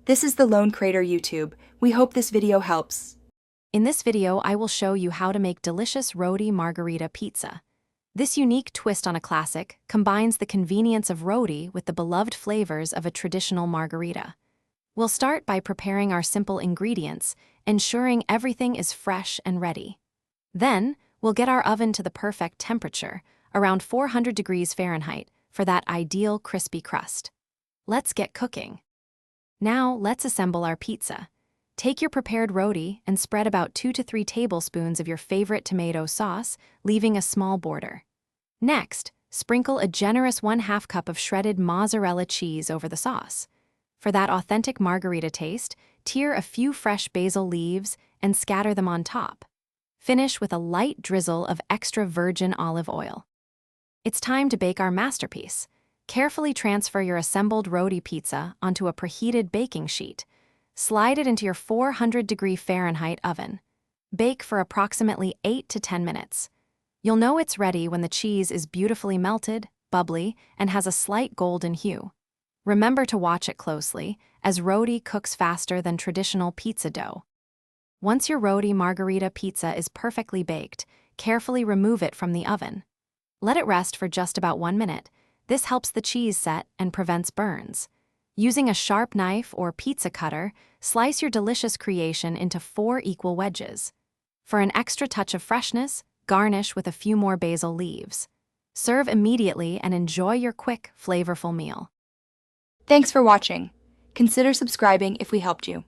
This is the Lone Crater YouTube. We hope this video helps. In this video, I will show you how to make delicious Roti Margherita pizza. This unique twist on a classic combines the convenience of roti with the beloved flavors of a traditional margherita. We'll start by preparing our simple ingredients, ensuring everything is fresh and ready. Then, we'll get our oven to the perfect temperature, around 400 degrees Fahrenheit, for that ideal crispy crust. Let's get cooking. Now, let's assemble our pizza. Take your prepared roti and spread about 2 to 3 tablespoons of your favorite tomato sauce, leaving a small border. Next, sprinkle a generous 1/2 cup of shredded mozzarella cheese over the sauce. For that authentic margherita taste, tear a few fresh basil leaves and scatter them on top. Finish with a light drizzle of extra virgin olive oil. It's time to bake our masterpiece. Carefully transfer your assembled roti pizza onto a preheated baking sheet. Slide it into your 400-degree Fahrenheit oven. Bake for approximately 8 to 10 minutes. You'll know it's ready when the cheese is beautifully melted, bubbly, and has a slight golden hue. Remember to watch it closely, as roti cooks faster than traditional pizza dough. Once your Roti Margherita pizza is perfectly baked, carefully remove it from the oven. Let it rest for just about 1 minute. This helps the cheese set and prevents burns. Using a sharp knife or pizza cutter, slice your delicious creation into 4 equal wedges. For an extra touch of freshness, garnish with a few more basil leaves. Serve immediately and enjoy your quick, flavorful meal. Thanks for watching. Consider subscribing if we helped you.